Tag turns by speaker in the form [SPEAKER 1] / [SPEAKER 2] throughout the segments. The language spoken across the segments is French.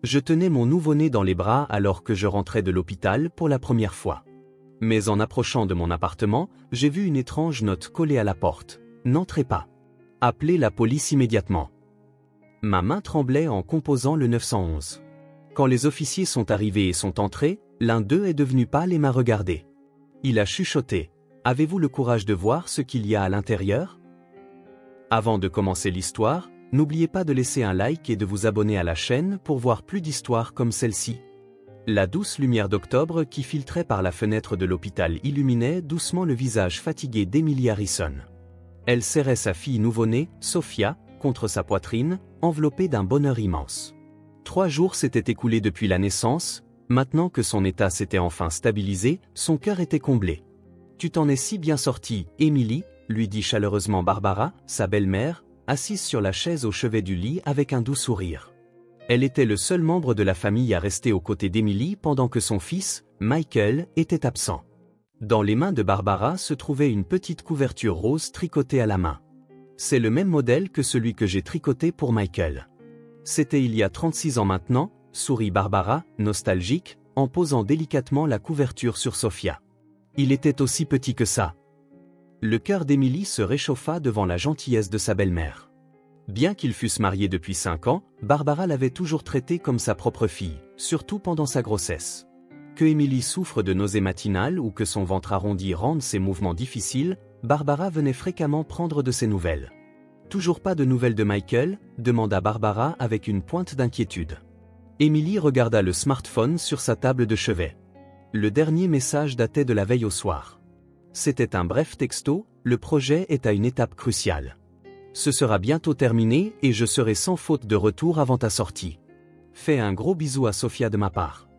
[SPEAKER 1] Je tenais mon nouveau-né dans les bras alors que je rentrais de l'hôpital pour la première fois. Mais en approchant de mon appartement, j'ai vu une étrange note collée à la porte. N'entrez pas. Appelez la police immédiatement. Ma main tremblait en composant le 911. Quand les officiers sont arrivés et sont entrés, l'un d'eux est devenu pâle et m'a regardé. Il a chuchoté. Avez-vous le courage de voir ce qu'il y a à l'intérieur? Avant de commencer l'histoire, n'oubliez pas de laisser un like et de vous abonner à la chaîne pour voir plus d'histoires comme celle-ci. La douce lumière d'octobre qui filtrait par la fenêtre de l'hôpital illuminait doucement le visage fatigué d'Emily Harrison. Elle serrait sa fille nouveau-née, Sophia, contre sa poitrine, enveloppée d'un bonheur immense. 3 jours s'étaient écoulés depuis la naissance, maintenant que son état s'était enfin stabilisé, son cœur était comblé. « Tu t'en es si bien sortie, Emily », lui dit chaleureusement Barbara, sa belle-mère, assise sur la chaise au chevet du lit avec un doux sourire. Elle était le seul membre de la famille à rester aux côtés d'Emily pendant que son fils, Michael, était absent. Dans les mains de Barbara se trouvait une petite couverture rose tricotée à la main. C'est le même modèle que celui que j'ai tricoté pour Michael. C'était il y a 36 ans maintenant, sourit Barbara, nostalgique, en posant délicatement la couverture sur Sophia. Il était aussi petit que ça. Le cœur d'Emily se réchauffa devant la gentillesse de sa belle-mère. Bien qu'ils fussent mariés depuis 5 ans, Barbara l'avait toujours traité comme sa propre fille, surtout pendant sa grossesse. Que Emily souffre de nausées matinales ou que son ventre arrondi rende ses mouvements difficiles, Barbara venait fréquemment prendre de ses nouvelles. « Toujours pas de nouvelles de Michael ?» demanda Barbara avec une pointe d'inquiétude. Emily regarda le smartphone sur sa table de chevet. Le dernier message datait de la veille au soir. C'était un bref texto, le projet est à une étape cruciale. Ce sera bientôt terminé et je serai sans faute de retour avant ta sortie. Fais un gros bisou à Sophia de ma part.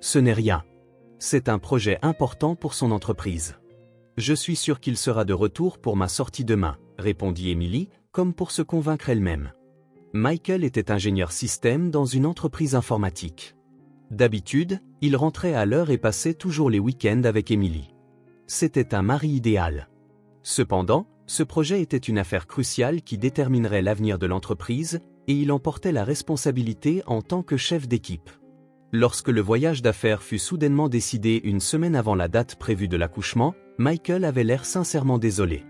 [SPEAKER 1] Ce n'est rien. C'est un projet important pour son entreprise. Je suis sûr qu'il sera de retour pour ma sortie demain, répondit Emily, comme pour se convaincre elle-même. Michael était ingénieur système dans une entreprise informatique. D'habitude, il rentrait à l'heure et passait toujours les week-ends avec Emily. C'était un mari idéal. Cependant, ce projet était une affaire cruciale qui déterminerait l'avenir de l'entreprise, et il en portait la responsabilité en tant que chef d'équipe. Lorsque le voyage d'affaires fut soudainement décidé une semaine avant la date prévue de l'accouchement, Michael avait l'air sincèrement désolé.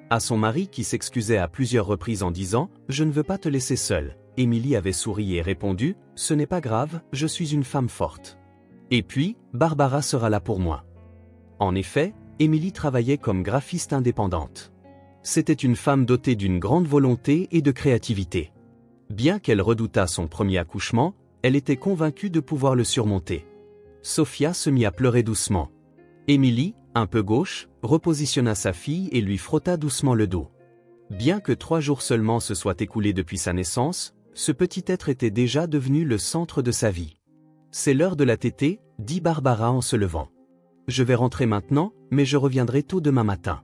[SPEAKER 1] À son mari qui s'excusait à plusieurs reprises en disant « Je ne veux pas te laisser seule », Emily avait souri et répondu « Ce n'est pas grave, je suis une femme forte. Et puis, Barbara sera là pour moi. » En effet, Emily travaillait comme graphiste indépendante. C'était une femme dotée d'une grande volonté et de créativité. Bien qu'elle redoutât son premier accouchement, elle était convaincue de pouvoir le surmonter. Sophia se mit à pleurer doucement. Emily, un peu gauche, repositionna sa fille et lui frotta doucement le dos. Bien que 3 jours seulement se soient écoulés depuis sa naissance, ce petit être était déjà devenu le centre de sa vie. « C'est l'heure de la tétée », dit Barbara en se levant. « Je vais rentrer maintenant, mais je reviendrai tôt demain matin.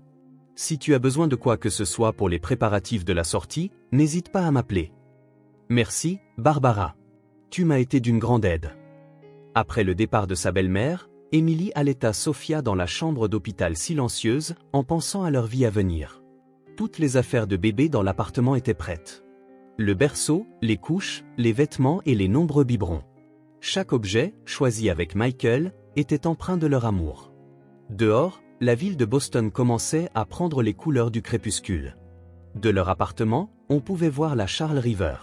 [SPEAKER 1] Si tu as besoin de quoi que ce soit pour les préparatifs de la sortie, n'hésite pas à m'appeler. » Merci, Barbara. Tu m'as été d'une grande aide. Après le départ de sa belle-mère, Emily allaita Sophia dans la chambre d'hôpital silencieuse, en pensant à leur vie à venir. Toutes les affaires de bébé dans l'appartement étaient prêtes. Le berceau, les couches, les vêtements et les nombreux biberons. Chaque objet, choisi avec Michael, était empreint de leur amour. Dehors, la ville de Boston commençait à prendre les couleurs du crépuscule. De leur appartement, on pouvait voir la Charles River.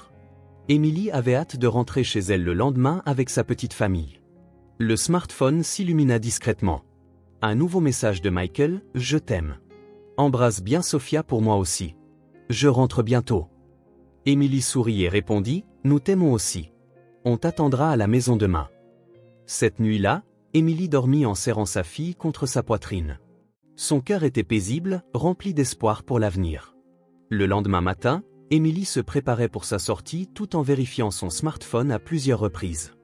[SPEAKER 1] Emily avait hâte de rentrer chez elle le lendemain avec sa petite famille. Le smartphone s'illumina discrètement. Un nouveau message de Michael, « Je t'aime. Embrasse bien Sophia pour moi aussi. Je rentre bientôt. » Emily sourit et répondit, « Nous t'aimons aussi. On t'attendra à la maison demain. » Cette nuit-là, Emily dormit en serrant sa fille contre sa poitrine. Son cœur était paisible, rempli d'espoir pour l'avenir. Le lendemain matin, Emily se préparait pour sa sortie tout en vérifiant son smartphone à plusieurs reprises.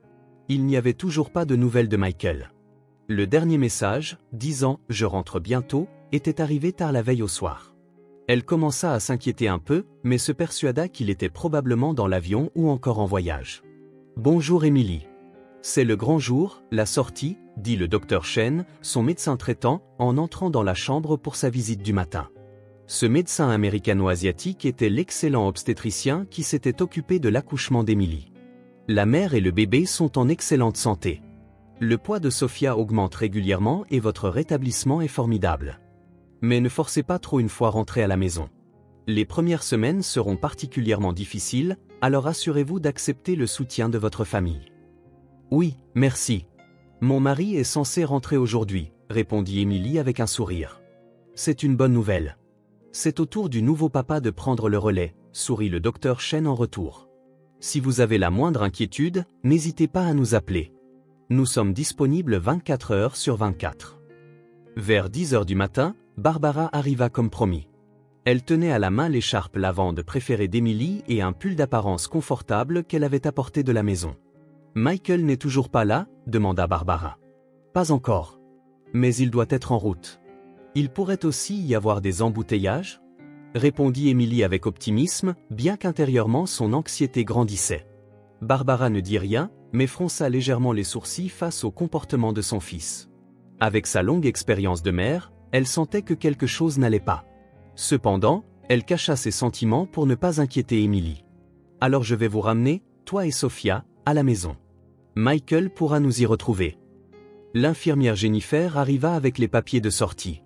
[SPEAKER 1] Il n'y avait toujours pas de nouvelles de Michael. Le dernier message, disant « Je rentre bientôt », était arrivé tard la veille au soir. Elle commença à s'inquiéter un peu, mais se persuada qu'il était probablement dans l'avion ou encore en voyage. « Bonjour Emily. C'est le grand jour, la sortie », dit le docteur Chen, son médecin traitant, en entrant dans la chambre pour sa visite du matin. Ce médecin américano-asiatique était l'excellent obstétricien qui s'était occupé de l'accouchement d'Emily. La mère et le bébé sont en excellente santé. Le poids de Sophia augmente régulièrement et votre rétablissement est formidable. Mais ne forcez pas trop une fois rentré à la maison. Les premières semaines seront particulièrement difficiles, alors assurez-vous d'accepter le soutien de votre famille. Oui, merci. Mon mari est censé rentrer aujourd'hui, répondit Emily avec un sourire. C'est une bonne nouvelle. C'est au tour du nouveau papa de prendre le relais, sourit le docteur Chen en retour. Si vous avez la moindre inquiétude, n'hésitez pas à nous appeler. Nous sommes disponibles 24 heures sur 24. Vers 10 heures du matin, Barbara arriva comme promis. Elle tenait à la main l'écharpe lavande préférée d'Emily et un pull d'apparence confortable qu'elle avait apporté de la maison. « Michael n'est toujours pas là ?» demanda Barbara. « Pas encore. Mais il doit être en route. Il pourrait aussi y avoir des embouteillages ?» répondit Emily avec optimisme, bien qu'intérieurement son anxiété grandissait. Barbara ne dit rien, mais fronça légèrement les sourcils face au comportement de son fils. Avec sa longue expérience de mère, elle sentait que quelque chose n'allait pas. Cependant, elle cacha ses sentiments pour ne pas inquiéter Emily. « Alors je vais vous ramener, toi et Sophia, à la maison. Michael pourra nous y retrouver. » L'infirmière Jennifer arriva avec les papiers de sortie.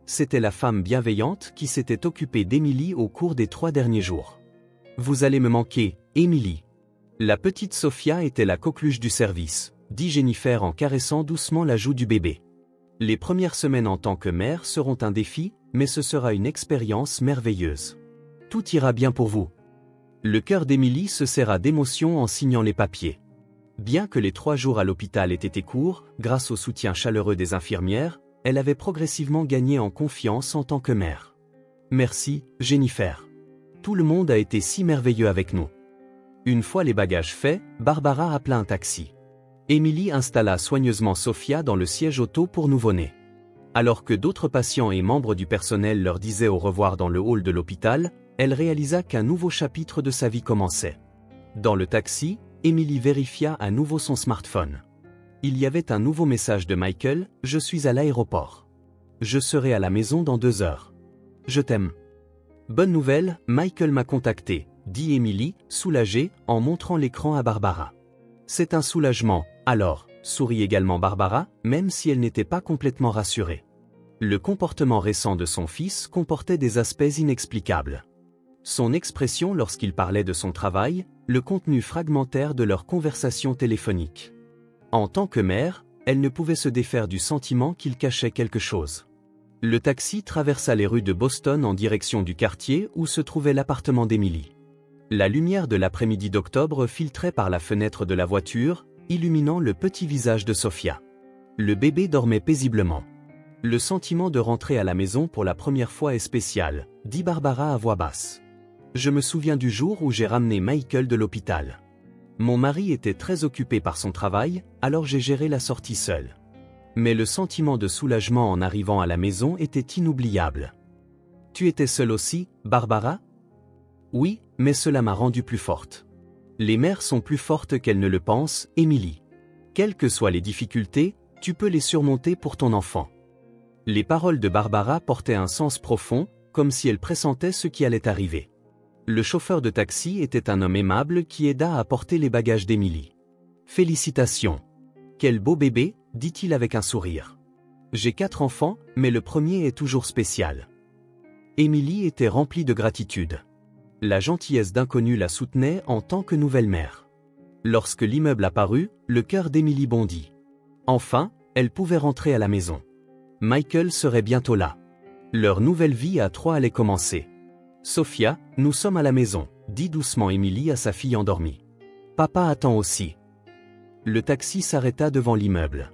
[SPEAKER 1] C'était la femme bienveillante qui s'était occupée d'Emily au cours des 3 derniers jours. « Vous allez me manquer, Emily. » La petite Sophia était la coqueluche du service, dit Jennifer en caressant doucement la joue du bébé. Les premières semaines en tant que mère seront un défi, mais ce sera une expérience merveilleuse. Tout ira bien pour vous. Le cœur d'Emily se serra d'émotion en signant les papiers. Bien que les 3 jours à l'hôpital aient été courts, grâce au soutien chaleureux des infirmières, elle avait progressivement gagné en confiance en tant que mère. Merci, Jennifer. Tout le monde a été si merveilleux avec nous. Une fois les bagages faits, Barbara appela un taxi. Emily installa soigneusement Sophia dans le siège auto pour nouveau-né. Alors que d'autres patients et membres du personnel leur disaient au revoir dans le hall de l'hôpital, elle réalisa qu'un nouveau chapitre de sa vie commençait. Dans le taxi, Emily vérifia à nouveau son smartphone. Il y avait un nouveau message de Michael, « Je suis à l'aéroport. Je serai à la maison dans 2 heures. Je t'aime. » Bonne nouvelle, Michael m'a contacté, dit Emily, soulagée, en montrant l'écran à Barbara. C'est un soulagement, alors, sourit également Barbara, même si elle n'était pas complètement rassurée. Le comportement récent de son fils comportait des aspects inexplicables. Son expression lorsqu'il parlait de son travail, le contenu fragmentaire de leur conversation téléphonique. En tant que mère, elle ne pouvait se défaire du sentiment qu'il cachait quelque chose. Le taxi traversa les rues de Boston en direction du quartier où se trouvait l'appartement d'Emily. La lumière de l'après-midi d'octobre filtrait par la fenêtre de la voiture, illuminant le petit visage de Sophia. Le bébé dormait paisiblement. Le sentiment de rentrer à la maison pour la première fois est spécial, dit Barbara à voix basse. Je me souviens du jour où j'ai ramené Michael de l'hôpital. Mon mari était très occupé par son travail, alors j'ai géré la sortie seule. Mais le sentiment de soulagement en arrivant à la maison était inoubliable. Tu étais seule aussi, Barbara ? Oui, mais cela m'a rendue plus forte. Les mères sont plus fortes qu'elles ne le pensent, Emily. Quelles que soient les difficultés, tu peux les surmonter pour ton enfant. Les paroles de Barbara portaient un sens profond, comme si elle pressentait ce qui allait arriver. Le chauffeur de taxi était un homme aimable qui aida à porter les bagages d'Emily. Félicitations. Quel beau bébé, dit-il avec un sourire. J'ai 4 enfants, mais le premier est toujours spécial. Emily était remplie de gratitude. La gentillesse d'inconnu la soutenait en tant que nouvelle mère. Lorsque l'immeuble apparut, le cœur d'Emily bondit. Enfin, elle pouvait rentrer à la maison. Michael serait bientôt là. Leur nouvelle vie à 3 allait commencer. Sophia, nous sommes à la maison, dit doucement Emily à sa fille endormie. Papa attend aussi. Le taxi s'arrêta devant l'immeuble.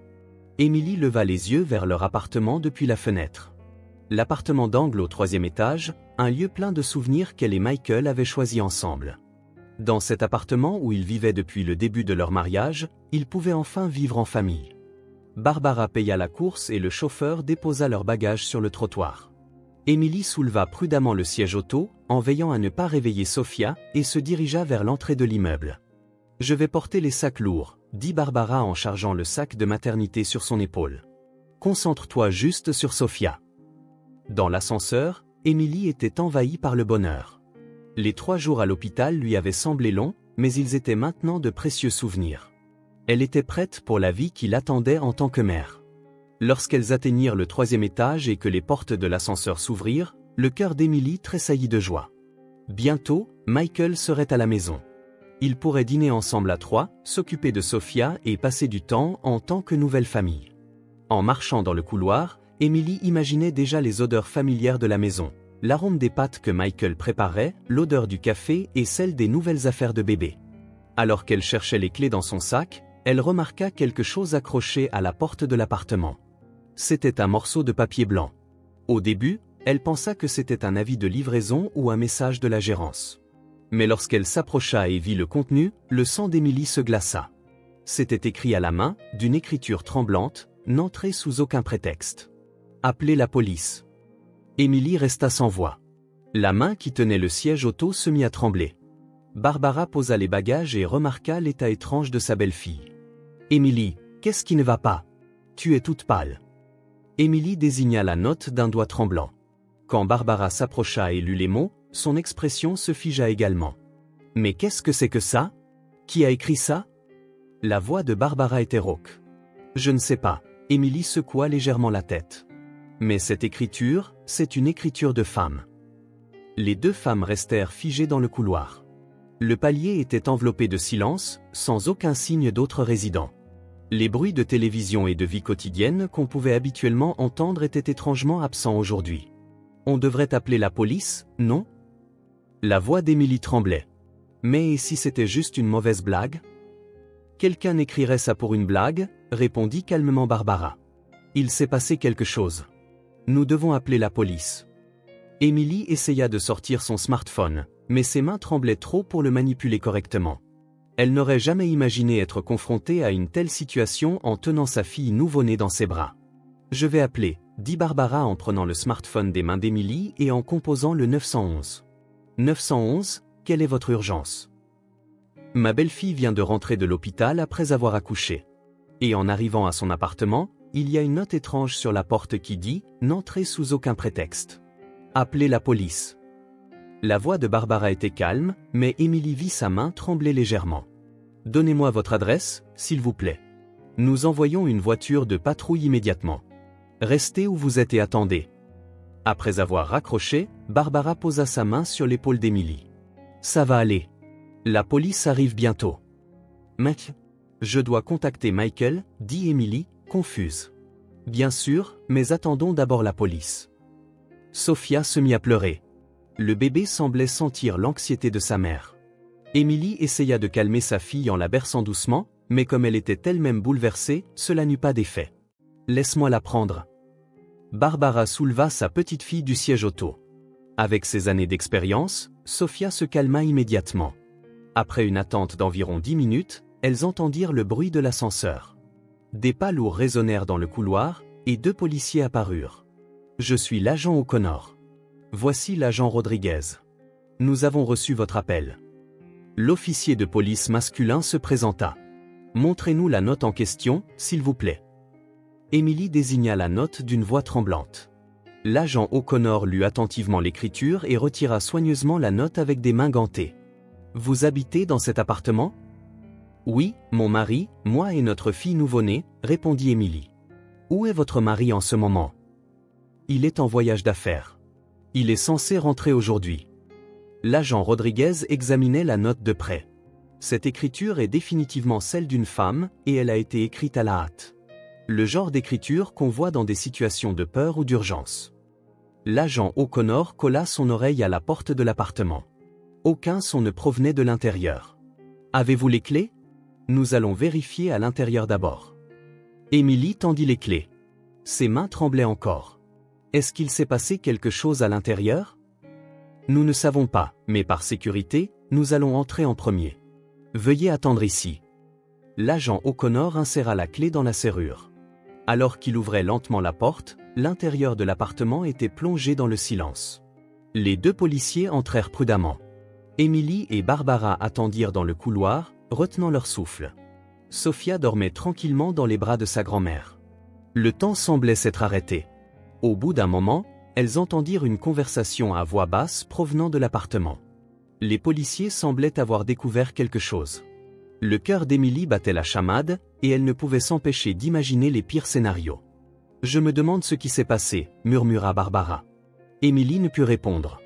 [SPEAKER 1] Emily leva les yeux vers leur appartement depuis la fenêtre. L'appartement d'angle au 3e étage, un lieu plein de souvenirs qu'elle et Michael avaient choisi ensemble. Dans cet appartement où ils vivaient depuis le début de leur mariage, ils pouvaient enfin vivre en famille. Barbara paya la course et le chauffeur déposa leurs bagages sur le trottoir. Emily souleva prudemment le siège auto, en veillant à ne pas réveiller Sophia, et se dirigea vers l'entrée de l'immeuble. « Je vais porter les sacs lourds », dit Barbara en chargeant le sac de maternité sur son épaule. « Concentre-toi juste sur Sophia. » Dans l'ascenseur, Emily était envahie par le bonheur. Les 3 jours à l'hôpital lui avaient semblé longs, mais ils étaient maintenant de précieux souvenirs. Elle était prête pour la vie qui l'attendait en tant que mère. Lorsqu'elles atteignirent le 3e étage et que les portes de l'ascenseur s'ouvrirent, le cœur d'Emily tressaillit de joie. Bientôt, Michael serait à la maison. Ils pourraient dîner ensemble à 3, s'occuper de Sophia et passer du temps en tant que nouvelle famille. En marchant dans le couloir, Emily imaginait déjà les odeurs familières de la maison. L'arôme des pâtes que Michael préparait, l'odeur du café et celle des nouvelles affaires de bébé. Alors qu'elle cherchait les clés dans son sac, elle remarqua quelque chose accroché à la porte de l'appartement. C'était un morceau de papier blanc. Au début, elle pensa que c'était un avis de livraison ou un message de la gérance. Mais lorsqu'elle s'approcha et vit le contenu, le sang d'Emily se glaça. C'était écrit à la main, d'une écriture tremblante, « N'entrez sous aucun prétexte. Appelez la police. » Emily resta sans voix. La main qui tenait le siège auto se mit à trembler. Barbara posa les bagages et remarqua l'état étrange de sa belle-fille. « Emily, qu'est-ce qui ne va pas? Tu es toute pâle. » Emily désigna la note d'un doigt tremblant. Quand Barbara s'approcha et lut les mots, son expression se figea également. « Mais qu'est-ce que c'est que ça? Qui a écrit ça ?» La voix de Barbara était rauque. « Je ne sais pas. » Emily secoua légèrement la tête. « Mais cette écriture, c'est une écriture de femme. » Les deux femmes restèrent figées dans le couloir. Le palier était enveloppé de silence, sans aucun signe d'autres résidents. Les bruits de télévision et de vie quotidienne qu'on pouvait habituellement entendre étaient étrangement absents aujourd'hui. On devrait appeler la police, non? La voix d'Emily tremblait. Mais et si c'était juste une mauvaise blague? Quelqu'un écrirait ça pour une blague, répondit calmement Barbara. Il s'est passé quelque chose. Nous devons appeler la police. Emily essaya de sortir son smartphone, mais ses mains tremblaient trop pour le manipuler correctement. Elle n'aurait jamais imaginé être confrontée à une telle situation en tenant sa fille nouveau-née dans ses bras. « Je vais appeler », dit Barbara en prenant le smartphone des mains d'Emily et en composant le 911. « 911, quelle est votre urgence? » « Ma belle-fille vient de rentrer de l'hôpital après avoir accouché. Et en arrivant à son appartement, il y a une note étrange sur la porte qui dit « N'entrez sous aucun prétexte. Appelez la police. » La voix de Barbara était calme, mais Emily vit sa main trembler légèrement. « Donnez-moi votre adresse, s'il vous plaît. Nous envoyons une voiture de patrouille immédiatement. Restez où vous êtes et attendez. » Après avoir raccroché, Barbara posa sa main sur l'épaule d'Emily. « Ça va aller. La police arrive bientôt. »« Mec, je dois contacter Michael, » dit Emily, confuse. « Bien sûr, mais attendons d'abord la police. » Sophia se mit à pleurer. Le bébé semblait sentir l'anxiété de sa mère. Emily essaya de calmer sa fille en la berçant doucement, mais comme elle était elle-même bouleversée, cela n'eut pas d'effet. « Laisse-moi la prendre. » Barbara souleva sa petite fille du siège auto. Avec ses années d'expérience, Sophia se calma immédiatement. Après une attente d'environ 10 minutes, elles entendirent le bruit de l'ascenseur. Des pas lourds résonnèrent dans le couloir, et 2 policiers apparurent. « Je suis l'agent O'Connor. Voici l'agent Rodriguez. Nous avons reçu votre appel. » L'officier de police masculin se présenta. « Montrez-nous la note en question, s'il vous plaît. » Emily désigna la note d'une voix tremblante. L'agent O'Connor lut attentivement l'écriture et retira soigneusement la note avec des mains gantées. « Vous habitez dans cet appartement? » « Oui, mon mari, moi et notre fille nouveau-née, » répondit Emily. « Où est votre mari en ce moment? » « Il est en voyage d'affaires. Il est censé rentrer aujourd'hui. » L'agent Rodriguez examinait la note de près. Cette écriture est définitivement celle d'une femme, et elle a été écrite à la hâte. Le genre d'écriture qu'on voit dans des situations de peur ou d'urgence. L'agent O'Connor colla son oreille à la porte de l'appartement. Aucun son ne provenait de l'intérieur. « Avez-vous les clés? Nous allons vérifier à l'intérieur d'abord. » Emily tendit les clés. Ses mains tremblaient encore. Est-ce qu'il s'est passé quelque chose à l'intérieur? Nous ne savons pas, mais par sécurité, nous allons entrer en premier. Veuillez attendre ici. L'agent O'Connor inséra la clé dans la serrure. Alors qu'il ouvrait lentement la porte, l'intérieur de l'appartement était plongé dans le silence. Les 2 policiers entrèrent prudemment. Emily et Barbara attendirent dans le couloir, retenant leur souffle. Sophia dormait tranquillement dans les bras de sa grand-mère. Le temps semblait s'être arrêté. Au bout d'un moment, elles entendirent une conversation à voix basse provenant de l'appartement. Les policiers semblaient avoir découvert quelque chose. Le cœur d'Emily battait la chamade, et elle ne pouvait s'empêcher d'imaginer les pires scénarios. « Je me demande ce qui s'est passé », murmura Barbara. Emily ne put répondre.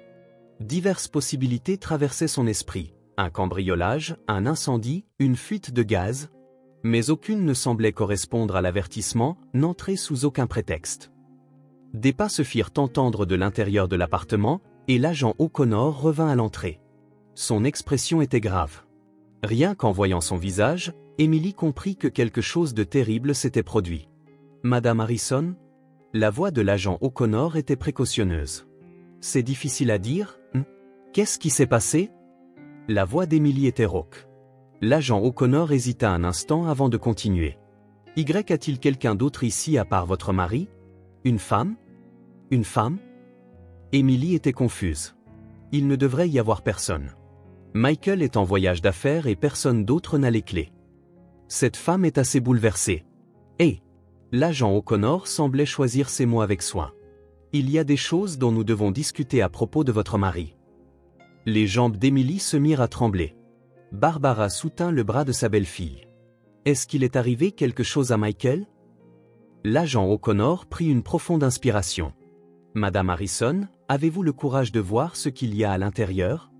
[SPEAKER 1] Diverses possibilités traversaient son esprit. Un cambriolage, un incendie, une fuite de gaz. Mais aucune ne semblait correspondre à l'avertissement, n'entrer sous aucun prétexte. Des pas se firent entendre de l'intérieur de l'appartement, et l'agent O'Connor revint à l'entrée. Son expression était grave. Rien qu'en voyant son visage, Emily comprit que quelque chose de terrible s'était produit. « Madame Harrison ?» La voix de l'agent O'Connor était précautionneuse. « C'est difficile à dire, Qu'est-ce qui s'est passé ?» La voix d'Emily était rauque. L'agent O'Connor hésita un instant avant de continuer. « Y a-t-il quelqu'un d'autre ici à part votre mari ? Une femme ? Une femme ?» Emily était confuse. Il ne devrait y avoir personne. Michael est en voyage d'affaires et personne d'autre n'a les clés. Cette femme est assez bouleversée. Hé ! L'agent O'Connor semblait choisir ses mots avec soin. Il y a des choses dont nous devons discuter à propos de votre mari. Les jambes d'Emily se mirent à trembler. Barbara soutint le bras de sa belle-fille. Est-ce qu'il est arrivé quelque chose à Michael ? L'agent O'Connor prit une profonde inspiration. Madame Harrison, avez-vous le courage de voir ce qu'il y a à l'intérieur ?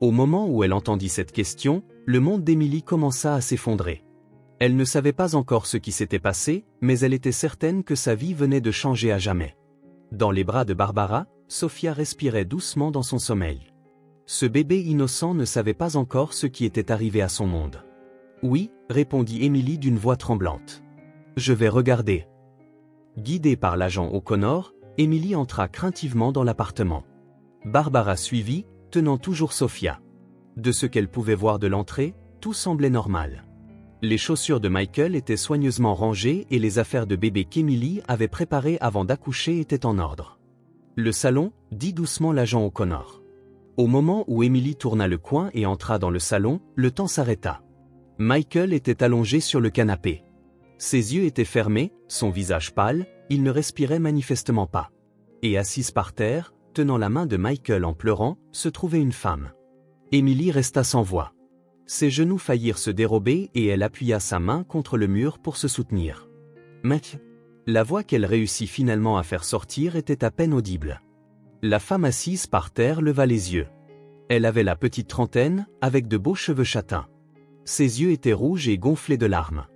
[SPEAKER 1] Au moment où elle entendit cette question, le monde d'Emily commença à s'effondrer. Elle ne savait pas encore ce qui s'était passé, mais elle était certaine que sa vie venait de changer à jamais. Dans les bras de Barbara, Sophia respirait doucement dans son sommeil. Ce bébé innocent ne savait pas encore ce qui était arrivé à son monde. « Oui », répondit Emily d'une voix tremblante. « Je vais regarder. » Guidée par l'agent O'Connor, Emily entra craintivement dans l'appartement. Barbara suivit, tenant toujours Sophia. De ce qu'elle pouvait voir de l'entrée, tout semblait normal. Les chaussures de Michael étaient soigneusement rangées et les affaires de bébé qu'Emily avait préparées avant d'accoucher étaient en ordre. « Le salon », dit doucement l'agent O'Connor. Au moment où Emily tourna le coin et entra dans le salon, le temps s'arrêta. Michael était allongé sur le canapé. Ses yeux étaient fermés, son visage pâle, il ne respirait manifestement pas. Et assise par terre, tenant la main de Michael en pleurant, se trouvait une femme. Emily resta sans voix. Ses genoux faillirent se dérober et elle appuya sa main contre le mur pour se soutenir. Mais la voix qu'elle réussit finalement à faire sortir était à peine audible. La femme assise par terre leva les yeux. Elle avait la petite trentaine, avec de beaux cheveux châtains. Ses yeux étaient rouges et gonflés de larmes.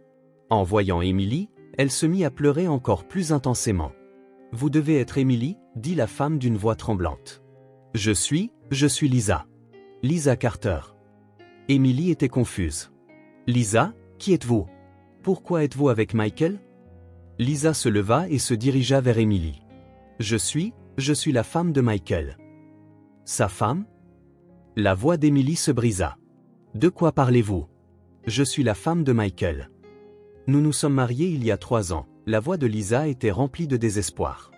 [SPEAKER 1] En voyant Emily, elle se mit à pleurer encore plus intensément. « Vous devez être Emily » dit la femme d'une voix tremblante. « Je suis Lisa. Lisa Carter. » Emily était confuse. « Lisa, qui êtes-vous ? Pourquoi êtes-vous avec Michael ?» Lisa se leva et se dirigea vers Emily. « Je suis la femme de Michael. » « Sa femme ?» La voix d'Emily se brisa. « De quoi parlez-vous ? Je suis la femme de Michael. Nous nous sommes mariés il y a 3 ans. » La voix de Lisa était remplie de désespoir.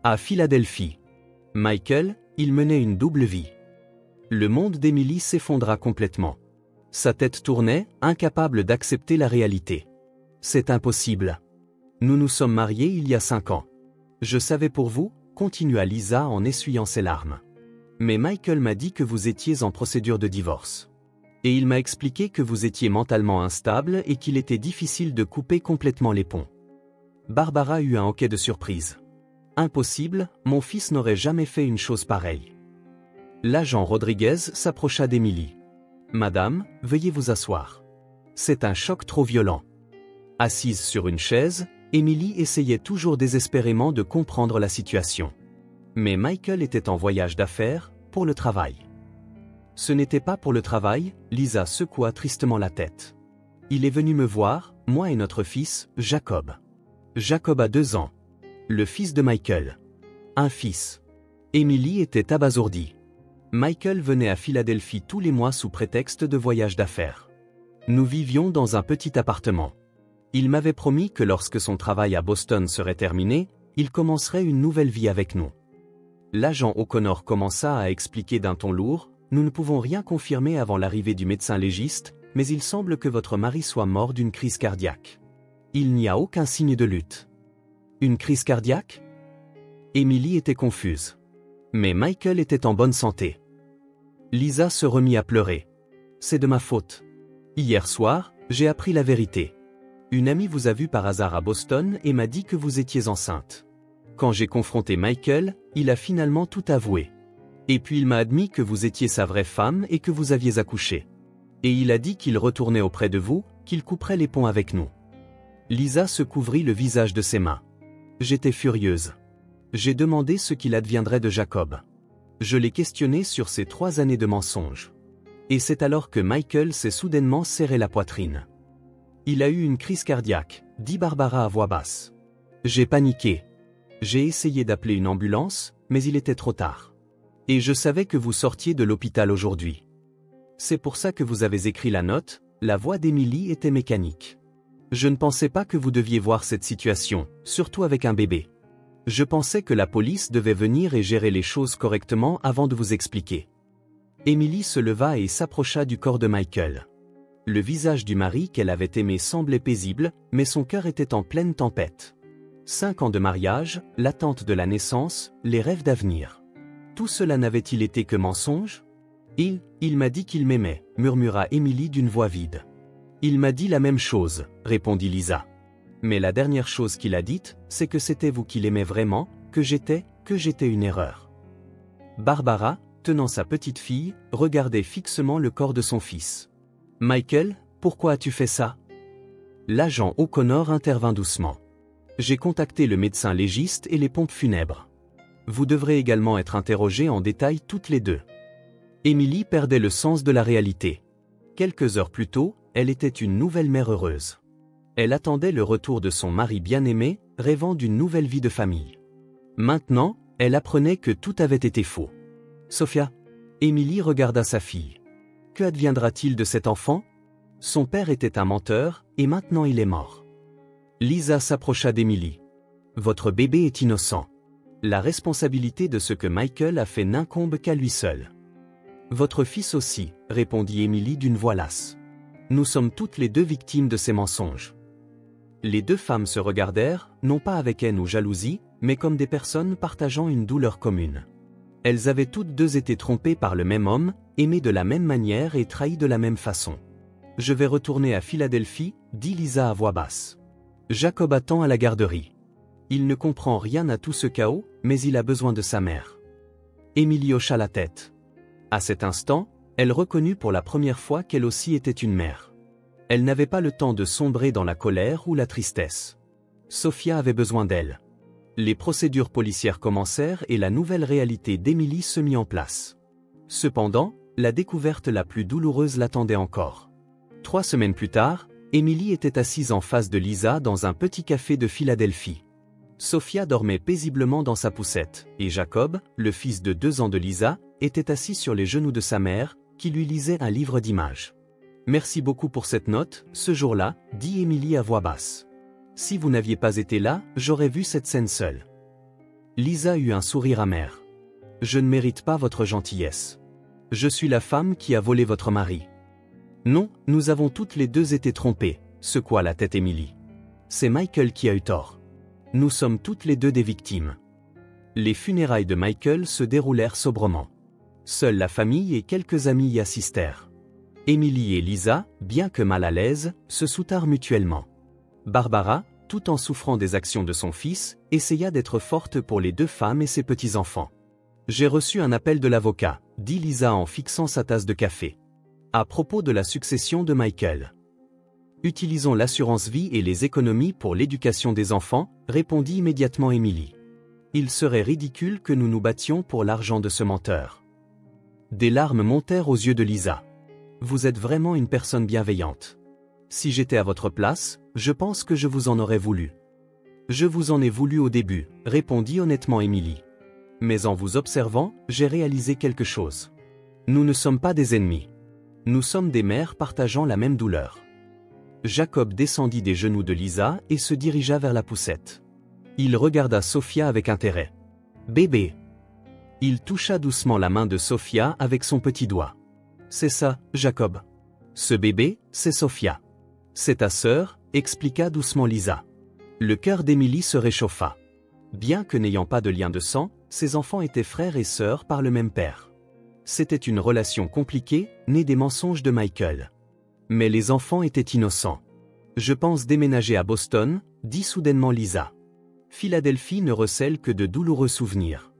[SPEAKER 1] À Philadelphie. Michael, il menait une double vie. Le monde d'Emily s'effondra complètement. Sa tête tournait, incapable d'accepter la réalité. C'est impossible. Nous nous sommes mariés il y a 5 ans. Je savais pour vous, continua Lisa en essuyant ses larmes. Mais Michael m'a dit que vous étiez en procédure de divorce. Et il m'a expliqué que vous étiez mentalement instable et qu'il était difficile de couper complètement les ponts. Barbara eut un hoquet de surprise. Impossible, mon fils n'aurait jamais fait une chose pareille. L'agent Rodriguez s'approcha d'Emily. Madame, veuillez vous asseoir. C'est un choc trop violent. Assise sur une chaise, Emily essayait toujours désespérément de comprendre la situation. Mais Michael était en voyage d'affaires, pour le travail. Ce n'était pas pour le travail, Lisa secoua tristement la tête. Il est venu me voir, moi et notre fils, Jacob. Jacob a 2 ans. Le fils de Michael. Un fils. Emily était abasourdie. Michael venait à Philadelphie tous les mois sous prétexte de voyage d'affaires. Nous vivions dans un petit appartement. Il m'avait promis que lorsque son travail à Boston serait terminé, il commencerait une nouvelle vie avec nous. L'agent O'Connor commença à expliquer d'un ton lourd, « Nous ne pouvons rien confirmer avant l'arrivée du médecin légiste, mais il semble que votre mari soit mort d'une crise cardiaque. Il n'y a aucun signe de lutte. » Une crise cardiaque ? Emily était confuse. Mais Michael était en bonne santé. Lisa se remit à pleurer. C'est de ma faute. Hier soir, j'ai appris la vérité. Une amie vous a vu par hasard à Boston et m'a dit que vous étiez enceinte. Quand j'ai confronté Michael, il a finalement tout avoué. Et puis il m'a admis que vous étiez sa vraie femme et que vous aviez accouché. Et il a dit qu'il retournait auprès de vous, qu'il couperait les ponts avec nous. Lisa se couvrit le visage de ses mains. J'étais furieuse. J'ai demandé ce qu'il adviendrait de Jacob. Je l'ai questionné sur ces 3 années de mensonges. Et c'est alors que Michael s'est soudainement serré la poitrine. Il a eu une crise cardiaque, dit Barbara à voix basse. J'ai paniqué. J'ai essayé d'appeler une ambulance, mais il était trop tard. Et je savais que vous sortiez de l'hôpital aujourd'hui. C'est pour ça que vous avez écrit la note, la voix d'Emily était mécanique. Je ne pensais pas que vous deviez voir cette situation, surtout avec un bébé. Je pensais que la police devait venir et gérer les choses correctement avant de vous expliquer. Emily se leva et s'approcha du corps de Michael. Le visage du mari qu'elle avait aimé semblait paisible, mais son cœur était en pleine tempête. 5 ans de mariage, l'attente de la naissance, les rêves d'avenir. Tout cela n'avait-il été que mensonge ? Il m'a dit qu'il m'aimait, murmura Emily d'une voix vide. Il m'a dit la même chose, répondit Lisa. Mais la dernière chose qu'il a dite, c'est que c'était vous qui l'aimez vraiment, que j'étais une erreur. Barbara, tenant sa petite fille, regardait fixement le corps de son fils. Michael, pourquoi as-tu fait ça ? L'agent O'Connor intervint doucement. J'ai contacté le médecin légiste et les pompes funèbres. Vous devrez également être interrogés en détail toutes les deux. Emily perdait le sens de la réalité. Quelques heures plus tôt, elle était une nouvelle mère heureuse. Elle attendait le retour de son mari bien-aimé, rêvant d'une nouvelle vie de famille. Maintenant, elle apprenait que tout avait été faux. Sophia. Emily regarda sa fille. Que adviendra-t-il de cet enfant ? Son père était un menteur, et maintenant il est mort. Lisa s'approcha d'Emily. Votre bébé est innocent. La responsabilité de ce que Michael a fait n'incombe qu'à lui seul. Votre fils aussi, répondit Emily d'une voix lasse. Nous sommes toutes les deux victimes de ces mensonges. Les deux femmes se regardèrent, non pas avec haine ou jalousie, mais comme des personnes partageant une douleur commune. Elles avaient toutes deux été trompées par le même homme, aimées de la même manière et trahies de la même façon. Je vais retourner à Philadelphie, dit Lisa à voix basse. Jacob attend à la garderie. Il ne comprend rien à tout ce chaos, mais il a besoin de sa mère. Emily hocha la tête. À cet instant, elle reconnut pour la première fois qu'elle aussi était une mère. Elle n'avait pas le temps de sombrer dans la colère ou la tristesse. Sophia avait besoin d'elle. Les procédures policières commencèrent et la nouvelle réalité d'Emily se mit en place. Cependant, la découverte la plus douloureuse l'attendait encore. 3 semaines plus tard, Emily était assise en face de Lisa dans un petit café de Philadelphie. Sophia dormait paisiblement dans sa poussette, et Jacob, le fils de 2 ans de Lisa, était assis sur les genoux de sa mère, qui lui lisait un livre d'images. « Merci beaucoup pour cette note, ce jour-là, » dit Emily à voix basse. « Si vous n'aviez pas été là, j'aurais vu cette scène seule. » Lisa eut un sourire amer. « Je ne mérite pas votre gentillesse. Je suis la femme qui a volé votre mari. » « Non, nous avons toutes les deux été trompées, » secoua la tête Emily. « C'est Michael qui a eu tort. Nous sommes toutes les deux des victimes. » Les funérailles de Michael se déroulèrent sobrement. Seule la famille et quelques amis y assistèrent. Emily et Lisa, bien que mal à l'aise, se soutinrent mutuellement. Barbara, tout en souffrant des actions de son fils, essaya d'être forte pour les 2 femmes et ses petits-enfants. « J'ai reçu un appel de l'avocat, » dit Lisa en fixant sa tasse de café. « À propos de la succession de Michael. »« Utilisons l'assurance vie et les économies pour l'éducation des enfants, » répondit immédiatement Emily. « Il serait ridicule que nous nous battions pour l'argent de ce menteur. » Des larmes montèrent aux yeux de Lisa. « Vous êtes vraiment une personne bienveillante. Si j'étais à votre place, je pense que je vous en aurais voulu. »« Je vous en ai voulu au début, » répondit honnêtement Emily. « Mais en vous observant, j'ai réalisé quelque chose. Nous ne sommes pas des ennemis. Nous sommes des mères partageant la même douleur. » Jacob descendit des genoux de Lisa et se dirigea vers la poussette. Il regarda Sophia avec intérêt. « Bébé !» Il toucha doucement la main de Sophia avec son petit doigt. « C'est ça, Jacob. Ce bébé, c'est Sophia. C'est ta sœur, » expliqua doucement Lisa. Le cœur d'Emily se réchauffa. Bien que n'ayant pas de lien de sang, ses enfants étaient frères et sœurs par le même père. C'était une relation compliquée, née des mensonges de Michael. Mais les enfants étaient innocents. Je pense déménager à Boston, dit soudainement Lisa. Philadelphie ne recèle que de douloureux souvenirs.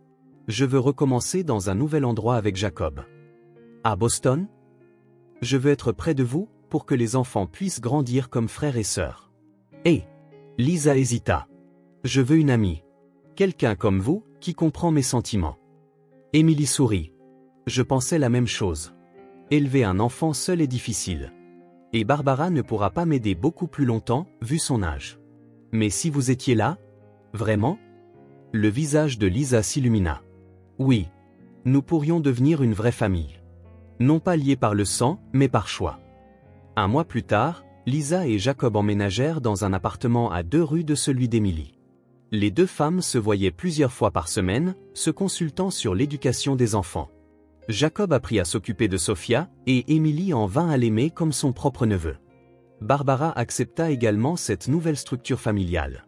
[SPEAKER 1] Je veux recommencer dans un nouvel endroit avec Jacob. À Boston? Je veux être près de vous, pour que les enfants puissent grandir comme frères et sœurs. Hé! Lisa hésita. Je veux une amie. Quelqu'un comme vous, qui comprend mes sentiments. Émilie sourit. Je pensais la même chose. Élever un enfant seul est difficile. Et Barbara ne pourra pas m'aider beaucoup plus longtemps, vu son âge. Mais si vous étiez là? Vraiment? Le visage de Lisa s'illumina. Oui. Nous pourrions devenir une vraie famille. Non pas liés par le sang, mais par choix. Un mois plus tard, Lisa et Jacob emménagèrent dans un appartement à 2 rues de celui d'Émilie. Les deux femmes se voyaient plusieurs fois par semaine, se consultant sur l'éducation des enfants. Jacob apprit à s'occuper de Sophia, et Émilie en vint à l'aimer comme son propre neveu. Barbara accepta également cette nouvelle structure familiale.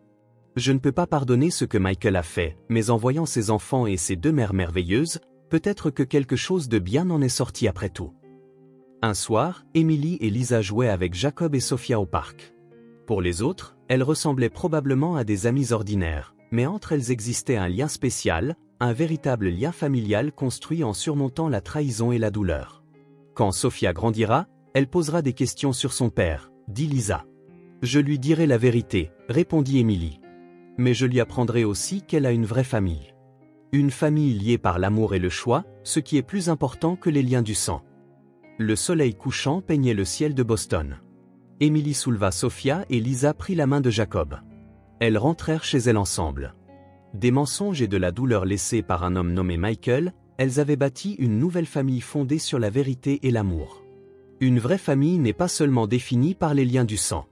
[SPEAKER 1] Je ne peux pas pardonner ce que Michael a fait, mais en voyant ses enfants et ses 2 mères merveilleuses, peut-être que quelque chose de bien en est sorti après tout. Un soir, Émilie et Lisa jouaient avec Jacob et Sophia au parc. Pour les autres, elles ressemblaient probablement à des amies ordinaires, mais entre elles existait un lien spécial, un véritable lien familial construit en surmontant la trahison et la douleur. Quand Sophia grandira, elle posera des questions sur son père, dit Lisa. Je lui dirai la vérité, répondit Émilie. Mais je lui apprendrai aussi qu'elle a une vraie famille. Une famille liée par l'amour et le choix, ce qui est plus important que les liens du sang. Le soleil couchant peignait le ciel de Boston. Émilie souleva Sophia et Lisa prit la main de Jacob. Elles rentrèrent chez elles ensemble. Des mensonges et de la douleur laissés par un homme nommé Michael, elles avaient bâti une nouvelle famille fondée sur la vérité et l'amour. Une vraie famille n'est pas seulement définie par les liens du sang.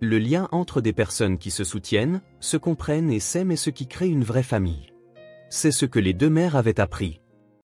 [SPEAKER 1] Le lien entre des personnes qui se soutiennent, se comprennent et s'aiment est ce qui crée une vraie famille. C'est ce que les 2 mères avaient appris.